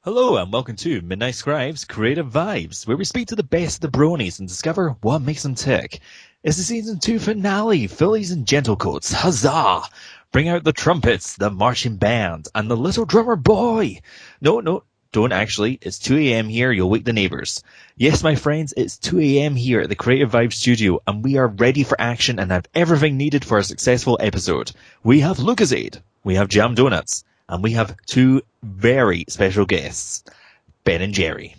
Hello and welcome to Midnight Scribe's Creative Vibes, where we speak to the best of the Bronies and discover what makes them tick. It's the Season 2 finale, fillies and gentlecoats, huzzah! Bring out the trumpets, the marching band, and the little drummer boy! No, don't actually, it's 2 a.m. here, you'll wake the neighbours. Yes, my friends, it's 2 a.m. here at the Creative Vibes studio, and we are ready for action and have everything needed for a successful episode. We have Lucozade, we have Jam Donuts, and we have two very special guests, Ben and Jerry.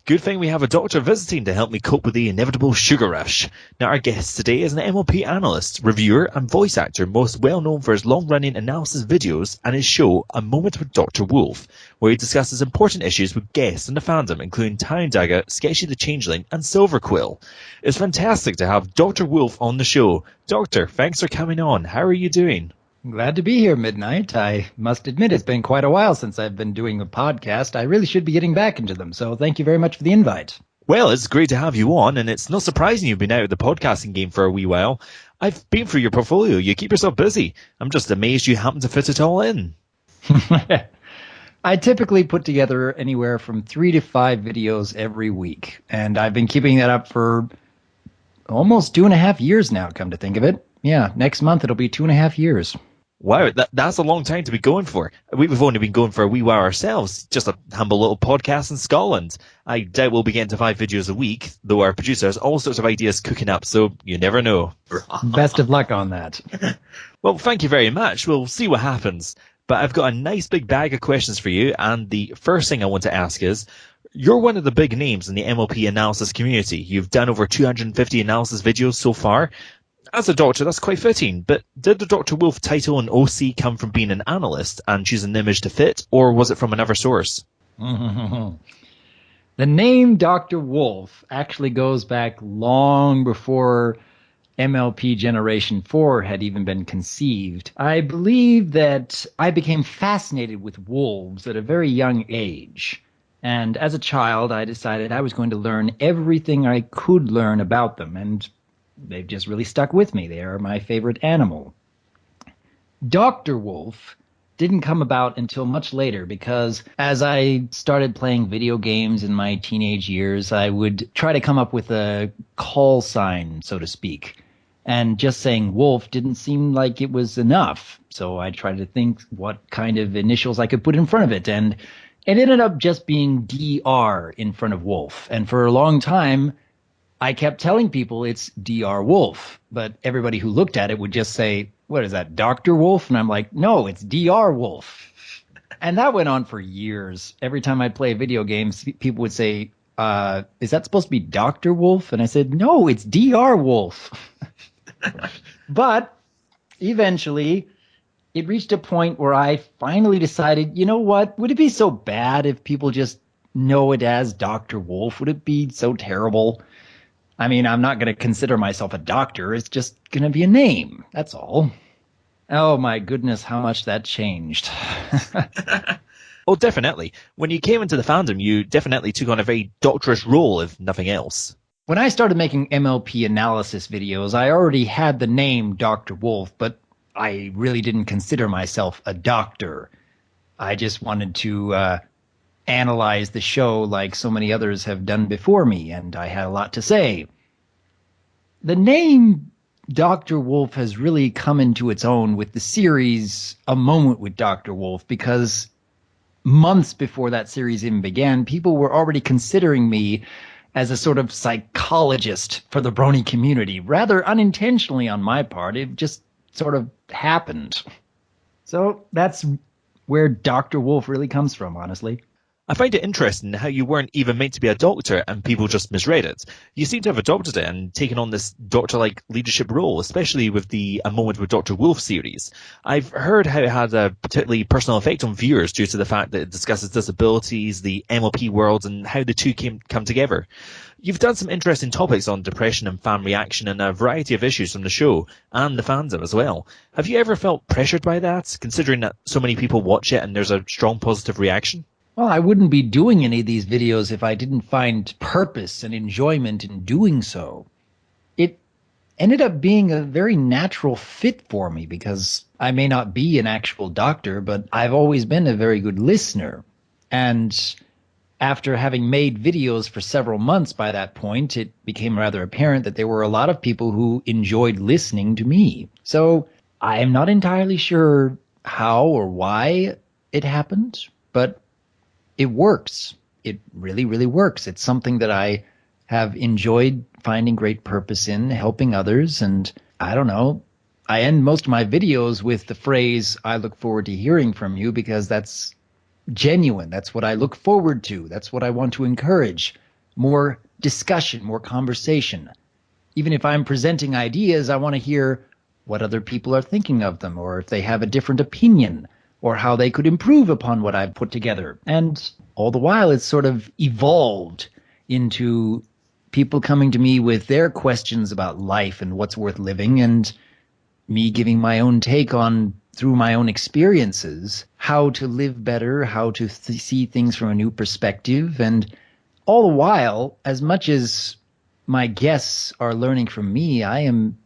Good thing we have a doctor visiting to help me cope with the inevitable sugar rush. Now our guest today is an MLP analyst, reviewer and voice actor most well known for his long-running analysis videos and his show A Moment with DRWolf, where he discusses important issues with guests in the fandom including Time Dagger, Sketchy the Changeling and Silverquill. It's fantastic to have DRWolf on the show. Doctor, thanks for coming on. How are you doing? Glad to be here, Midnight. I must admit it's been quite a while since I've been doing a podcast. I really should be getting back into them, so thank you very much for the invite. Well, it's great to have you on, and it's not surprising you've been out of the podcasting game for a wee while. I've been through your portfolio. You keep yourself busy. I'm just amazed you happen to fit it all in. I typically put together anywhere from 3 to 5 videos every week, and I've been keeping that up for almost 2.5 years now, come to think of it. Yeah, next month it'll be 2.5 years. Wow, that's a long time to be going for. We've only been going for a wee while ourselves, just a humble little podcast in Scotland. I doubt we'll be getting to 5 videos a week, though our producer has all sorts of ideas cooking up, so you never know. Best of luck on that. Well, thank you very much. We'll see what happens. But I've got a nice big bag of questions for you, and the first thing I want to ask is, you're one of the big names in the MLP analysis community. You've done over 250 analysis videos so far. As a doctor, that's quite fitting, but did the DRWolf title and OC come from being an analyst and choosing an image to fit, or was it from another source? The name Dr. Wolf actually goes back long before MLP Generation 4 had even been conceived. I believe that I became fascinated with wolves at a very young age. And as a child, I decided I was going to learn everything I could learn about them, and they've just really stuck with me. They are my favorite animal. Dr. Wolf didn't come about until much later because as I started playing video games in my teenage years, I would try to come up with a call sign, so to speak. And just saying wolf didn't seem like it was enough. So I tried to think what kind of initials I could put in front of it. And it ended up just being DR in front of wolf. And for a long time, I kept telling people it's DRWolf, but everybody who looked at it would just say, what is that, Dr. Wolf? And I'm like, no, it's DRWolf. And that went on for years. Every time I'd play video games, people would say, is that supposed to be Dr. Wolf? And I said, no, it's DRWolf. But eventually it reached a point where I finally decided, you know what, would it be so bad if people just know it as Dr. Wolf? Would it be so terrible? I mean, I'm not going to consider myself a doctor. It's just going to be a name. That's all. Oh, my goodness, how much that changed. Oh, definitely. When you came into the fandom, you definitely took on a very doctorish role, if nothing else. When I started making MLP analysis videos, I already had the name Dr. Wolf, but I really didn't consider myself a doctor. I just wanted to analyze the show like so many others have done before me, and I had a lot to say. The name Dr. Wolf has really come into its own with the series A Moment with Dr. Wolf, because months before that series even began, people were already considering me as a sort of psychologist for the Brony community. Rather unintentionally on my part, it just sort of happened. So that's where Dr. Wolf really comes from, honestly. I find it interesting how you weren't even meant to be a doctor and people just misread it. You seem to have adopted it and taken on this doctor-like leadership role, especially with the A Moment with DRWolf series. I've heard how it had a particularly personal effect on viewers due to the fact that it discusses disabilities, the MLP world, and how the two come together. You've done some interesting topics on depression and fan reaction and a variety of issues from the show and the fandom as well. Have you ever felt pressured by that, considering that so many people watch it and there's a strong positive reaction? Well, I wouldn't be doing any of these videos if I didn't find purpose and enjoyment in doing so. It ended up being a very natural fit for me because I may not be an actual doctor, but I've always been a very good listener. And after having made videos for several months by that point, it became rather apparent that there were a lot of people who enjoyed listening to me. So I am not entirely sure how or why it happened, but it works. It really, really works. It's something that I have enjoyed finding great purpose in, helping others. And I don't know, I end most of my videos with the phrase, "I look forward to hearing from you," because that's genuine. That's what I look forward to. That's what I want to encourage. More discussion, more conversation. Even if I'm presenting ideas, I want to hear what other people are thinking of them, or if they have a different opinion, or how they could improve upon what I've put together. And all the while, it's sort of evolved into people coming to me with their questions about life and what's worth living, and me giving my own take on, through my own experiences, how to live better, how to see things from a new perspective. And all the while, as much as my guests are learning from me, I am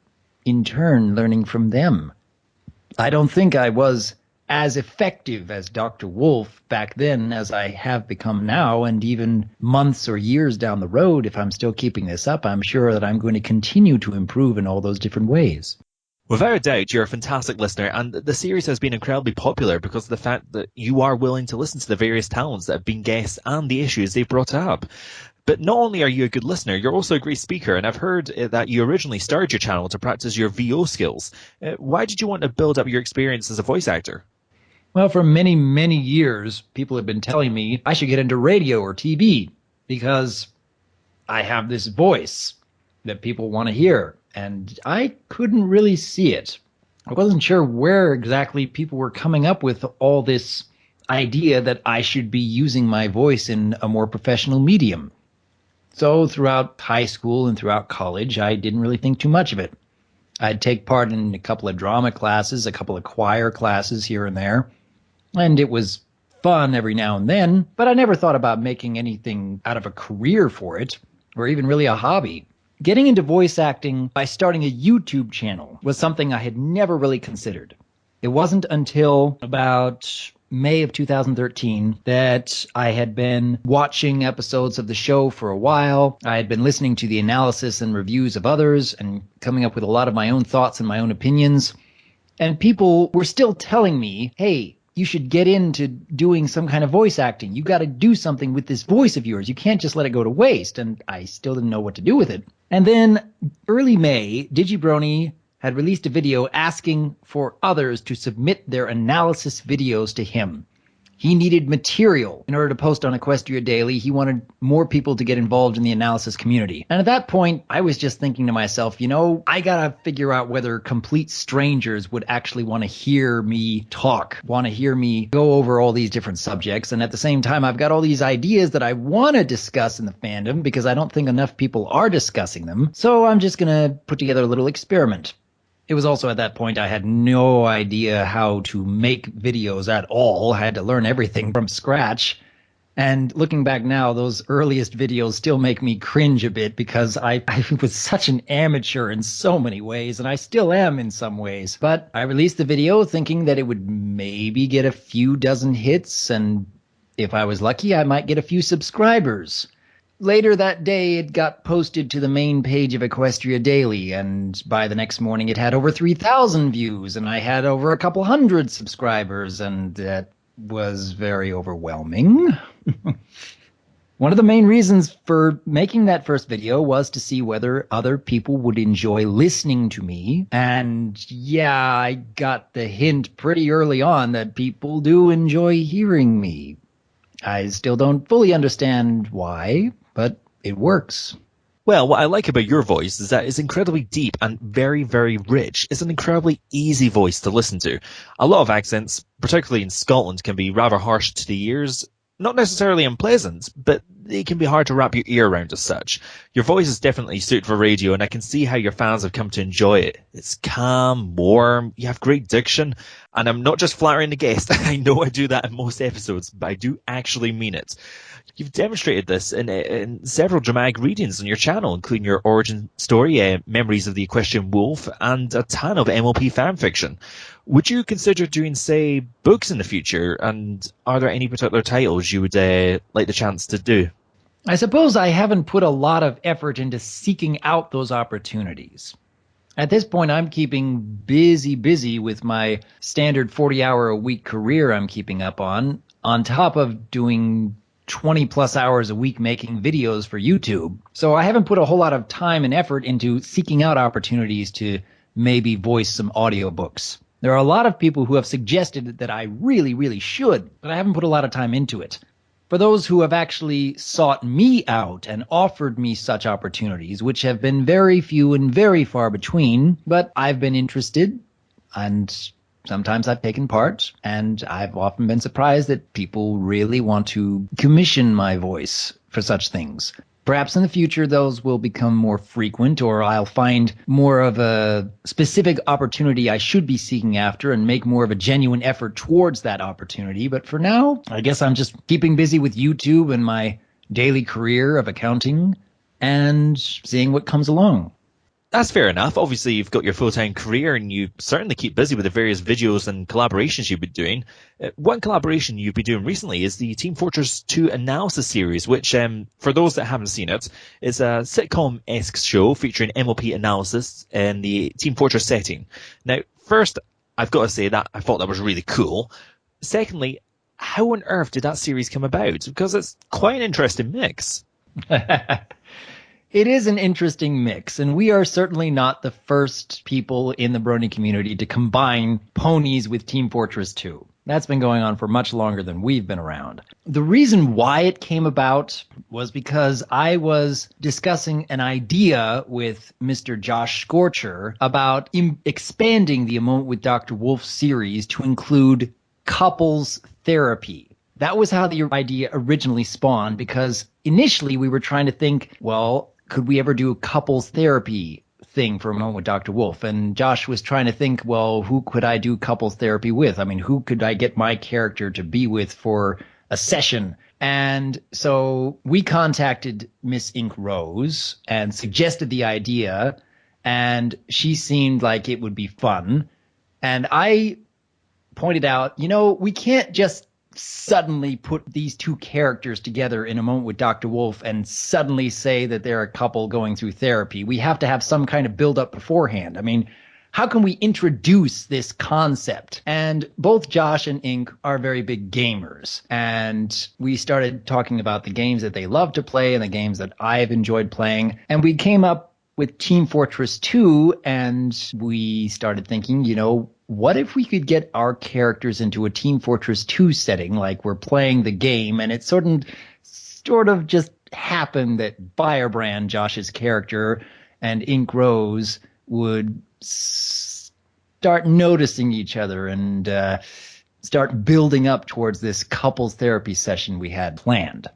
in turn learning from them. I don't think I was as effective as Dr. Wolf back then as I have become now, and even months or years down the road, if I'm still keeping this up, I'm sure that I'm going to continue to improve in all those different ways. Without a doubt, you're a fantastic listener, and the series has been incredibly popular because of the fact that you are willing to listen to the various talents that have been guests and the issues they've brought up. But not only are you a good listener, you're also a great speaker, and I've heard that you originally started your channel to practice your VO skills. Why did you want to build up your experience as a voice actor? Well, for many, many years, people have been telling me I should get into radio or TV because I have this voice that people want to hear, and I couldn't really see it. I wasn't sure where exactly people were coming up with all this idea that I should be using my voice in a more professional medium. So throughout high school and throughout college, I didn't really think too much of it. I'd take part in a couple of drama classes, a couple of choir classes here and there, and it was fun every now and then, but I never thought about making anything out of a career for it, or even really a hobby. Getting into voice acting by starting a YouTube channel was something I had never really considered. It wasn't until about May of 2013 that I had been watching episodes of the show for a while. I had been listening to the analysis and reviews of others and coming up with a lot of my own thoughts and my own opinions. And people were still telling me, hey, you should get into doing some kind of voice acting. You got to do something with this voice of yours. You can't just let it go to waste. And I still didn't know what to do with it. And then early May, Brony had released a video asking for others to submit their analysis videos to him. He needed material in order to post on Equestria Daily. He wanted more people to get involved in the analysis community. And at that point, I was just thinking to myself, you know, I gotta figure out whether complete strangers would actually want to hear me talk, want to hear me go over all these different subjects. And at the same time, I've got all these ideas that I want to discuss in the fandom because I don't think enough people are discussing them. So I'm just gonna put together a little experiment. It was also at that point I had no idea how to make videos at all. I had to learn everything from scratch. And looking back now, those earliest videos still make me cringe a bit because I was such an amateur in so many ways, and I still am in some ways. But I released the video thinking that it would maybe get a few dozen hits, and if I was lucky, I might get a few subscribers. Later that day, it got posted to the main page of Equestria Daily, and by the next morning, it had over 3,000 views, and I had over a couple hundred subscribers, and that was very overwhelming. One of the main reasons for making that first video was to see whether other people would enjoy listening to me, and yeah, I got the hint pretty early on that people do enjoy hearing me. I still don't fully understand why, but it works. Well, what I like about your voice is that it's incredibly deep and very, very rich. It's an incredibly easy voice to listen to. A lot of accents, particularly in Scotland, can be rather harsh to the ears. Not necessarily unpleasant, but they can be hard to wrap your ear around as such. Your voice is definitely suited for radio, and I can see how your fans have come to enjoy it. It's calm, warm, you have great diction, and I'm not just flattering the guest. I know I do that in most episodes, but I do actually mean it. You've demonstrated this in several dramatic readings on your channel, including your origin story, Memories of the Equestrian Wolf, and a ton of MLP fanfiction. Would you consider doing, say, books in the future? And are there any particular titles you would like the chance to do? I suppose I haven't put a lot of effort into seeking out those opportunities. At this point, I'm keeping busy with my standard 40-hour-a-week career I'm keeping up on top of doing 20 plus hours a week making videos for YouTube. So I haven't put a whole lot of time and effort into seeking out opportunities to maybe voice some audiobooks. There are a lot of people who have suggested that I really should, but I haven't put a lot of time into it. For those who have actually sought me out and offered me such opportunities, which have been very few and very far between, but I've been interested, and sometimes I've taken part, and I've often been surprised that people really want to commission my voice for such things. Perhaps in the future those will become more frequent, or I'll find more of a specific opportunity I should be seeking after and make more of a genuine effort towards that opportunity. But for now, I guess I'm just keeping busy with YouTube and my daily career of accounting and seeing what comes along. That's fair enough. Obviously, you've got your full-time career and you certainly keep busy with the various videos and collaborations you've been doing. One collaboration you've been doing recently is the Team Fortress 2 analysis series, which, for those that haven't seen it, is a sitcom-esque show featuring MLP analysis in the Team Fortress setting. Now, first, I've got to say that I thought that was really cool. Secondly, how on earth did that series come about? Because it's quite an interesting mix. It is an interesting mix, and we are certainly not the first people in the Brony community to combine ponies with Team Fortress 2. That's been going on for much longer than we've been around. The reason why it came about was because I was discussing an idea with Mr. Josh Scorcher about expanding the A Moment with Dr. Wolf series to include couples therapy. That was how the idea originally spawned, because initially we were trying to think, well, could we ever do a couples therapy thing for A Moment with Dr. Wolf? And Josh was trying to think, well, who could I do couples therapy with? I mean, who could I get my character to be with for a session? And so we contacted Miss Ink Rose and suggested the idea, and she seemed like it would be fun. And I pointed out, we can't just suddenly put these two characters together in A Moment with Dr. Wolf and suddenly say that they're a couple going through therapy. We have to have some kind of build-up beforehand. I mean, how can we introduce this concept? And both Josh and Ink are very big gamers. And we started talking about the games that they love to play and the games that I've enjoyed playing. And we came up with Team Fortress 2, and we started thinking, what if we could get our characters into a Team Fortress 2 setting, like we're playing the game, and it sort of just happened that Firebrand, Josh's character, and Ink Rose would start noticing each other and start building up towards this couples therapy session we had planned.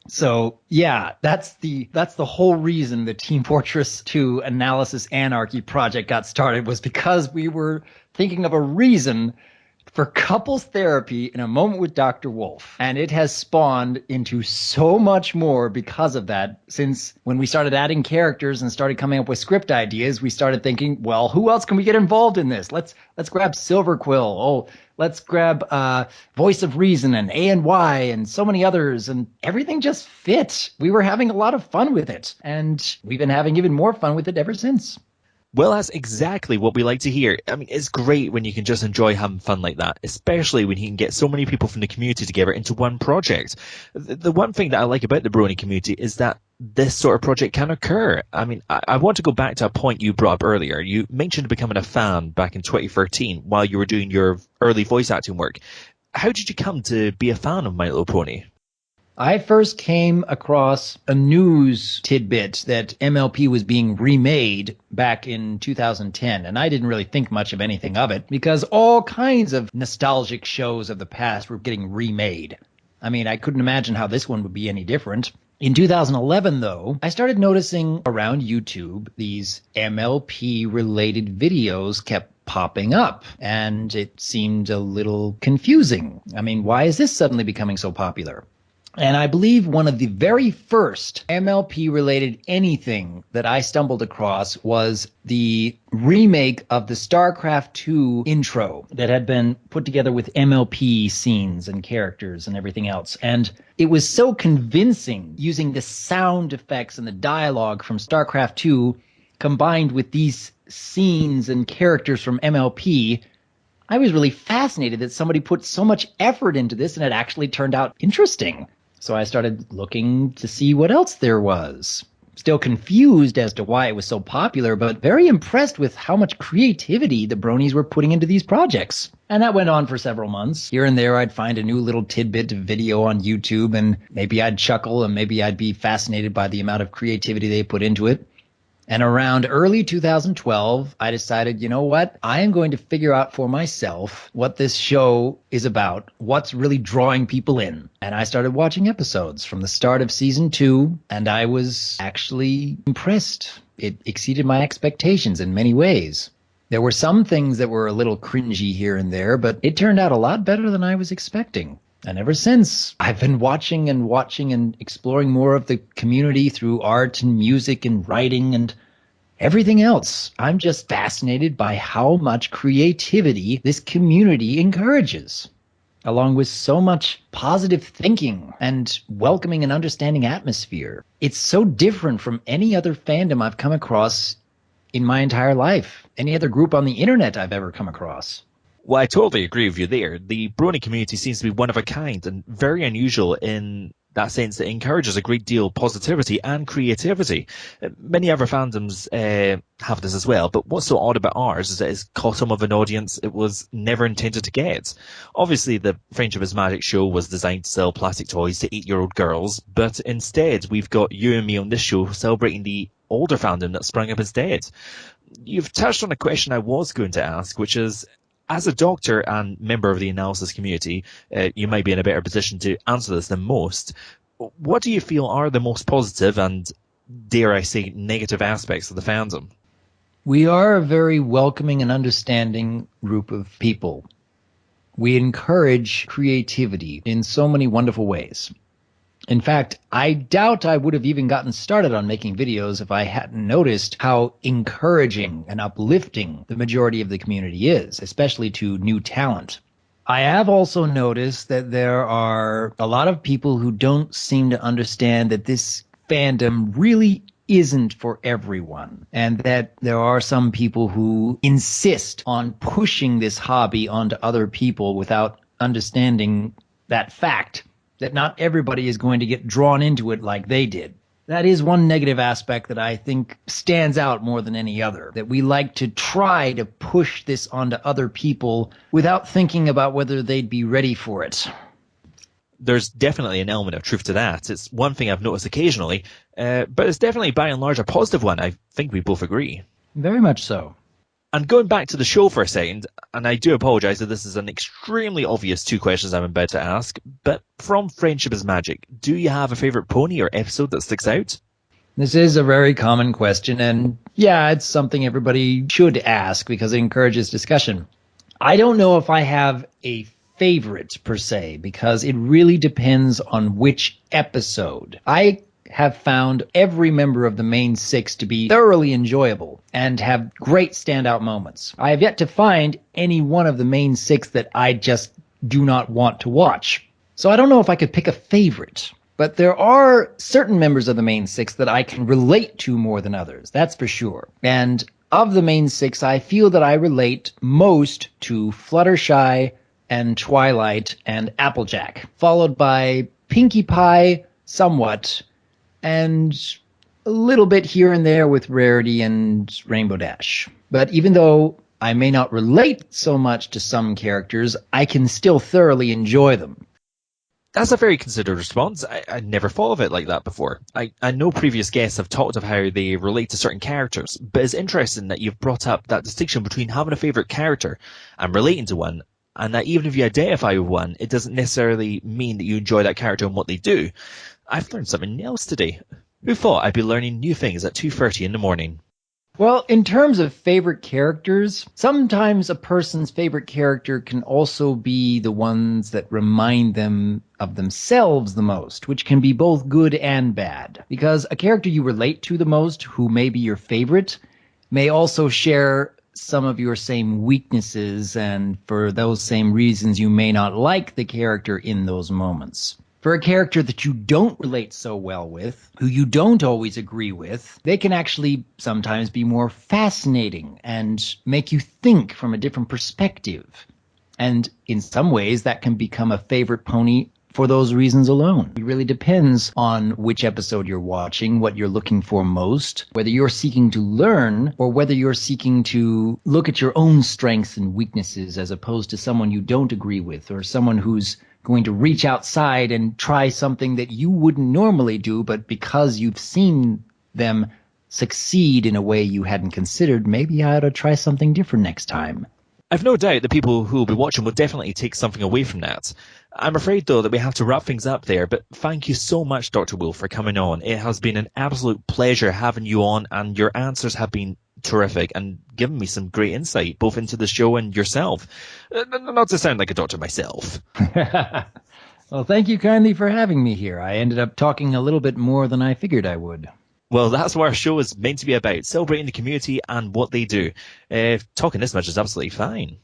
So yeah, that's the whole reason the Team Fortress 2 Analysis Anarchy project got started, was because we were thinking of a reason for couples therapy in A Moment with Dr. Wolf. And it has spawned into so much more because of that. Since when we started adding characters and started coming up with script ideas, we started thinking, well, who else can we get involved in this? Let's grab Silverquill. Oh, let's grab Voice of Reason and A&Y and so many others. And everything just fit. We were having a lot of fun with it. And we've been having even more fun with it ever since. Well, that's exactly what we like to hear. I mean, it's great when you can just enjoy having fun like that, especially when you can get so many people from the community together into one project. The one thing that I like about the Brony community is that this sort of project can occur. I mean, I want to go back to a point you brought up earlier. You mentioned becoming a fan back in 2013 while you were doing your early voice acting work. how did you come to be a fan of My Little Pony? I first came across a news tidbit that MLP was being remade back in 2010, and I didn't really think much of anything of it because all kinds of nostalgic shows of the past were getting remade. I mean, I couldn't imagine how this one would be any different. In 2011, though, I started noticing around YouTube these MLP-related videos kept popping up, and it seemed a little confusing. I mean, why is this suddenly becoming so popular? And I believe one of the very first MLP-related anything that I stumbled across was the remake of the StarCraft 2 intro that had been put together with MLP scenes and characters and everything else. And it was so convincing using the sound effects and the dialogue from StarCraft 2 combined with these scenes and characters from MLP. I was really fascinated that somebody put so much effort into this and it actually turned out interesting. So I started looking to see what else there was. Still confused as to why it was so popular, but very impressed with how much creativity the Bronies were putting into these projects. And that went on for several months. Here and there, I'd find a new little tidbit of video on YouTube, and maybe I'd chuckle, and maybe I'd be fascinated by the amount of creativity they put into it. And around early 2012, I decided, you know what? I am going to figure out for myself what this show is about, what's really drawing people in. And I started watching episodes from the start of season 2, and I was actually impressed. It exceeded my expectations in many ways. There were some things that were a little cringy here and there, but it turned out a lot better than I was expecting. And ever since, I've been watching and exploring more of the community through art and music and writing and everything else. I'm just fascinated by how much creativity this community encourages, along with so much positive thinking and welcoming and understanding atmosphere. It's so different from any other fandom I've come across in my entire life, any other group on the internet I've ever come across. Well, I totally agree with you there. The Brony community seems to be one of a kind and very unusual in that sense that it encourages a great deal of positivity and creativity. Many other fandoms have this as well, but what's so odd about ours is that it's caught some of an audience it was never intended to get. Obviously, the Friendship is Magic show was designed to sell plastic toys to 8-year-old girls, but instead we've got you and me on this show celebrating the older fandom that sprung up instead. You've touched on a question I was going to ask, which is, as a doctor and member of the analysis community, you might be in a better position to answer this than most. What do you feel are the most positive and, dare I say, negative aspects of the fandom? We are a very welcoming and understanding group of people. We encourage creativity in so many wonderful ways. In fact, I doubt I would have even gotten started on making videos if I hadn't noticed how encouraging and uplifting the majority of the community is, especially to new talent. I have also noticed that there are a lot of people who don't seem to understand that this fandom really isn't for everyone, and that there are some people who insist on pushing this hobby onto other people without understanding that fact, that not everybody is going to get drawn into it like they did. That is one negative aspect that I think stands out more than any other, that we like to try to push this onto other people without thinking about whether they'd be ready for it. There's definitely an element of truth to that. It's one thing I've noticed occasionally, but it's definitely by and large a positive one. I think we both agree. Very much so. And going back to the show for a second, and I do apologise that this is an extremely obvious 2 questions I'm about to ask, but from Friendship is Magic, do you have a favourite pony or episode that sticks out? This is a very common question, and yeah, it's something everybody should ask because it encourages discussion. I don't know if I have a favorite per se, because it really depends on which episode. I have found every member of the main 6 to be thoroughly enjoyable and have great standout moments. I have yet to find any one of the main 6 that I just do not want to watch. So I don't know if I could pick a favorite, but there are certain members of the main 6 that I can relate to more than others, that's for sure. And of the main 6, I feel that I relate most to Fluttershy and Twilight and Applejack, followed by Pinkie Pie somewhat, and a little bit here and there with Rarity and Rainbow Dash. But even though I may not relate so much to some characters, I can still thoroughly enjoy them. That's a very considered response. I never thought of it like that before. I know previous guests have talked of how they relate to certain characters, but it's interesting that you've brought up that distinction between having a favourite character and relating to one, and that even if you identify with one, it doesn't necessarily mean that you enjoy that character and what they do. I've learned something else today. Who thought I'd be learning new things at 2:30 in the morning? Well, in terms of favorite characters, sometimes a person's favorite character can also be the ones that remind them of themselves the most, which can be both good and bad. Because a character you relate to the most, who may be your favorite, may also share some of your same weaknesses, and for those same reasons you may not like the character in those moments. For a character that you don't relate so well with, who you don't always agree with, they can actually sometimes be more fascinating and make you think from a different perspective. And in some ways, that can become a favorite pony for those reasons alone. It really depends on which episode you're watching, what you're looking for most, whether you're seeking to learn or whether you're seeking to look at your own strengths and weaknesses as opposed to someone you don't agree with or someone who's going to reach outside and try something that you wouldn't normally do, but because you've seen them succeed in a way you hadn't considered, maybe I ought to try something different next time. I've no doubt the people who will be watching will definitely take something away from that. I'm afraid, though, that we have to wrap things up there, but thank you so much, Dr. Wolf, for coming on. It has been an absolute pleasure having you on, and your answers have been terrific and given me some great insight, both into the show and yourself. Not to sound like a doctor myself. Well, thank you kindly for having me here. I ended up talking a little bit more than I figured I would. Well, that's what our show is meant to be about, celebrating the community and what they do. Talking this much is absolutely fine.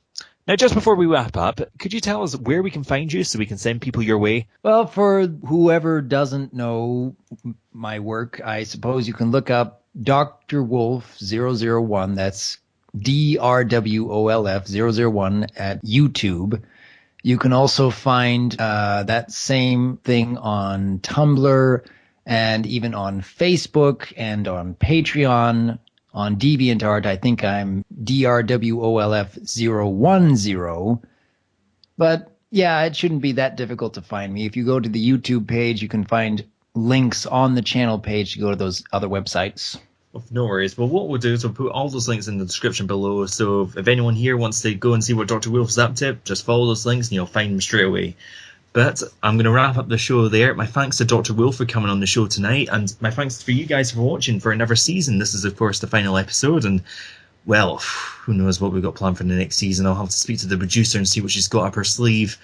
Now, just before we wrap up, could you tell us where we can find you so we can send people your way? Well, for whoever doesn't know my work, I suppose you can look up DRWolf001, that's DRWolf001 at YouTube. You can also find that same thing on Tumblr and even on Facebook and on Patreon. On DeviantArt, I think I'm DRWolf010. But yeah, it shouldn't be that difficult to find me. If you go to the YouTube page, you can find links on the channel page to go to those other websites. No worries. Well, what we'll do is we'll put all those links in the description below. So if anyone here wants to go and see what Dr. Wolf's up to, just follow those links and you'll find them straight away. But I'm going to wrap up the show there. My thanks to Dr. Wolf for coming on the show tonight, and my thanks for you guys for watching for another season. This is, of course, the final episode, and, well, who knows what we've got planned for the next season. I'll have to speak to the producer and see what she's got up her sleeve.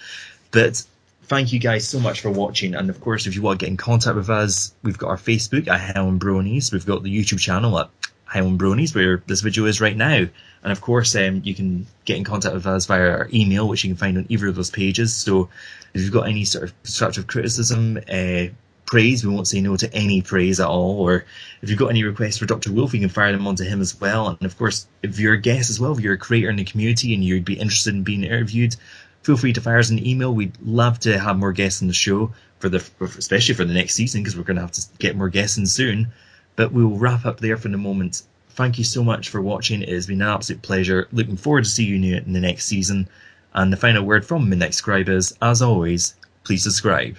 But thank you guys so much for watching, and, of course, if you want to get in contact with us, we've got our Facebook at Highland Bronies. We've got the YouTube channel at Highland Bronies, where this video is right now. And of course, you can get in contact with us via our email, which you can find on either of those pages. So if you've got any sort of constructive criticism, praise, we won't say no to any praise at all. Or if you've got any requests for Dr. Wolf, you can fire them onto him as well. And of course, if you're a guest as well, if you're a creator in the community and you'd be interested in being interviewed, feel free to fire us an email. We'd love to have more guests on the show, especially for the next season, because we're going to have to get more guests in soon. But we'll wrap up there for the moment. Thank you so much for watching. It has been an absolute pleasure. Looking forward to seeing you in the next season. And the final word from Midnight Scribe is, as always, please subscribe.